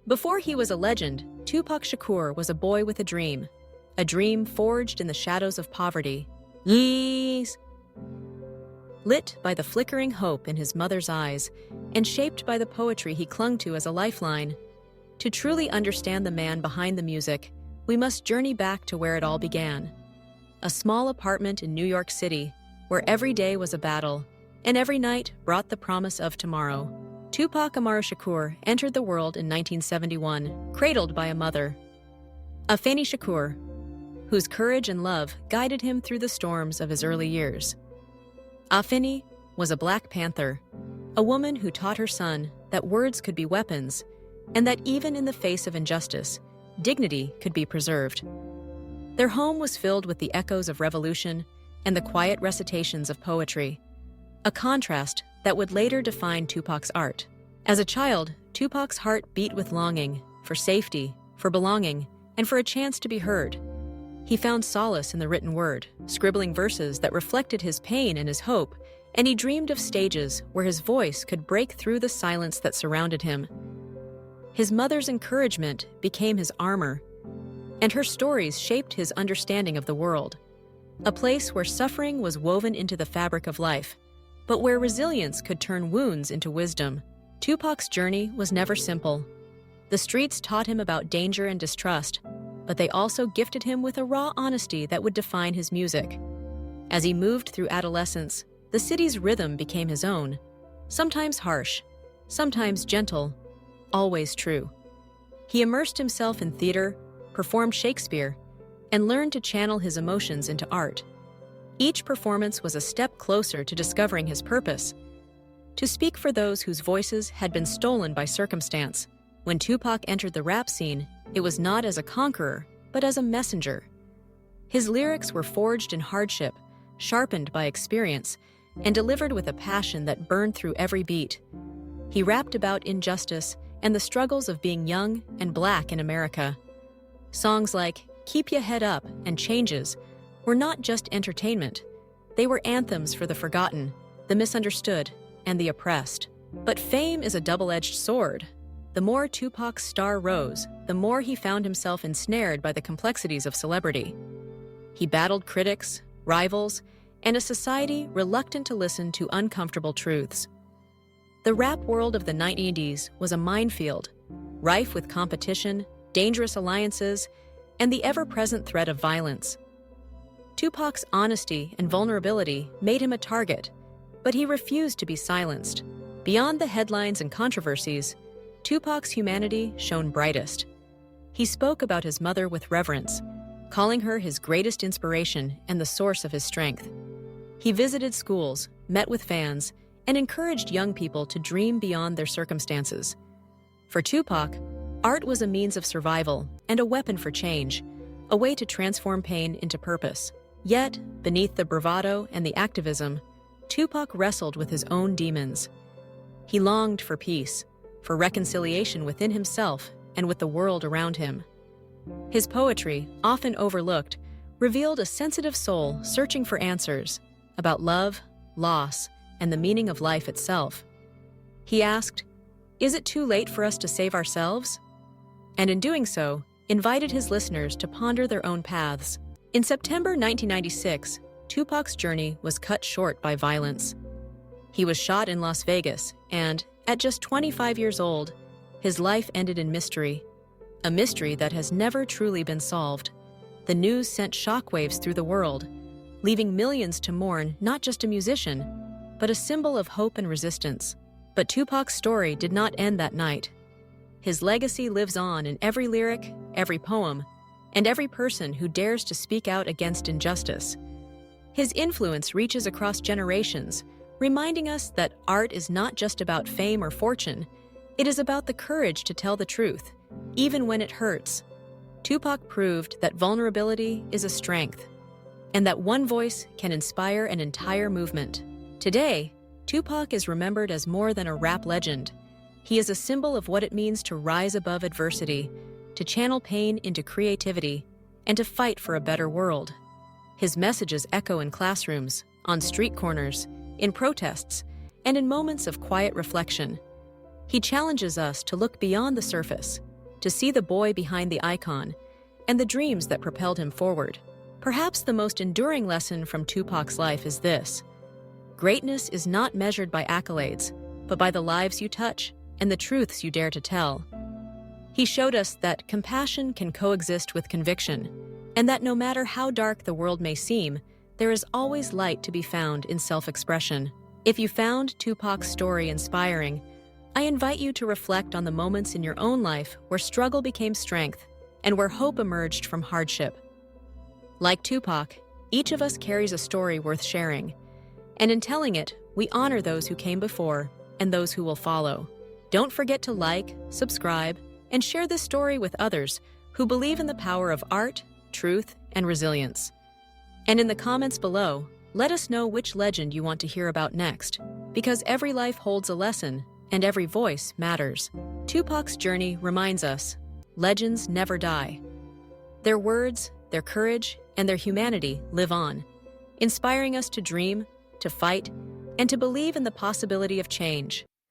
Before he was a legend, Tupac Shakur was a boy with a dream forged in the shadows of poverty. Yes. Lit by the flickering hope in his mother's eyes and shaped by the poetry he clung to as a lifeline. To truly understand the man behind the music, we must journey back to where it all began. A small apartment in New York City, where every day was a battle, and every night brought the promise of tomorrow. Tupac Amaru Shakur entered the world in 1971, cradled by a mother, Afeni Shakur, whose courage and love guided him through the storms of his early years. Afeni was a Black Panther, a woman who taught her son that words could be weapons, and that even in the face of injustice, dignity could be preserved. Their home was filled with the echoes of revolution and the quiet recitations of poetry, a contrast that would later define Tupac's art. As a child, Tupac's heart beat with longing for safety, for belonging, and for a chance to be heard. He found solace in the written word, scribbling verses that reflected his pain and his hope, and he dreamed of stages where his voice could break through the silence that surrounded him. His mother's encouragement became his armor, and her stories shaped his understanding of the world, a place where suffering was woven into the fabric of life, but where resilience could turn wounds into wisdom. Tupac's journey was never simple. The streets taught him about danger and distrust, but they also gifted him with a raw honesty that would define his music. As he moved through adolescence, the city's rhythm became his own, sometimes harsh, sometimes gentle, always true. He immersed himself in theater, performed Shakespeare, and learned to channel his emotions into art. Each performance was a step closer to discovering his purpose, to speak for those whose voices had been stolen by circumstance. When Tupac entered the rap scene, it was not as a conqueror, but as a messenger. His lyrics were forged in hardship, sharpened by experience, and delivered with a passion that burned through every beat. He rapped about injustice and the struggles of being young and Black in America. Songs like Keep Ya Head Up and Changes were not just entertainment. They were anthems for the forgotten, the misunderstood, and the oppressed. But fame is a double-edged sword. The more Tupac's star rose, the more he found himself ensnared by the complexities of celebrity. He battled critics, rivals, and a society reluctant to listen to uncomfortable truths. The rap world of the 1980s was a minefield, rife with competition, dangerous alliances, and the ever-present threat of violence. Tupac's honesty and vulnerability made him a target, but he refused to be silenced. Beyond the headlines and controversies, Tupac's humanity shone brightest. He spoke about his mother with reverence, calling her his greatest inspiration and the source of his strength. He visited schools, met with fans, and encouraged young people to dream beyond their circumstances. For Tupac, art was a means of survival and a weapon for change, a way to transform pain into purpose. Yet, beneath the bravado and the activism, Tupac wrestled with his own demons. He longed for peace, for reconciliation within himself and with the world around him. His poetry, often overlooked, revealed a sensitive soul searching for answers about love, loss, and the meaning of life itself. He asked, "Is it too late for us to save ourselves?" And in doing so, invited his listeners to ponder their own paths. In September 1996, Tupac's journey was cut short by violence. He was shot in Las Vegas, and, at just 25 years old, his life ended in mystery, a mystery that has never truly been solved. The news sent shockwaves through the world, leaving millions to mourn not just a musician, but a symbol of hope and resistance. But Tupac's story did not end that night. His legacy lives on in every lyric, every poem, and every person who dares to speak out against injustice. His influence reaches across generations, reminding us that art is not just about fame or fortune. It is about the courage to tell the truth, even when it hurts. Tupac proved that vulnerability is a strength, and that one voice can inspire an entire movement. Today, Tupac is remembered as more than a rap legend. He is a symbol of what it means to rise above adversity, to channel pain into creativity, and to fight for a better world. His messages echo in classrooms, on street corners, in protests, and in moments of quiet reflection. He challenges us to look beyond the surface, to see the boy behind the icon and the dreams that propelled him forward. Perhaps the most enduring lesson from Tupac's life is this: greatness is not measured by accolades, but by the lives you touch and the truths you dare to tell. He showed us that compassion can coexist with conviction, and that no matter how dark the world may seem, there is always light to be found in self-expression. If you found Tupac's story inspiring, I invite you to reflect on the moments in your own life where struggle became strength and where hope emerged from hardship. Like Tupac, each of us carries a story worth sharing, and in telling it, we honor those who came before and those who will follow. Don't forget to like, subscribe, and share this story with others who believe in the power of art, truth, and resilience. And in the comments below, let us know which legend you want to hear about next, because every life holds a lesson, and every voice matters. Tupac's journey reminds us, legends never die. Their words, their courage, and their humanity live on, inspiring us to dream, to fight, and to believe in the possibility of change.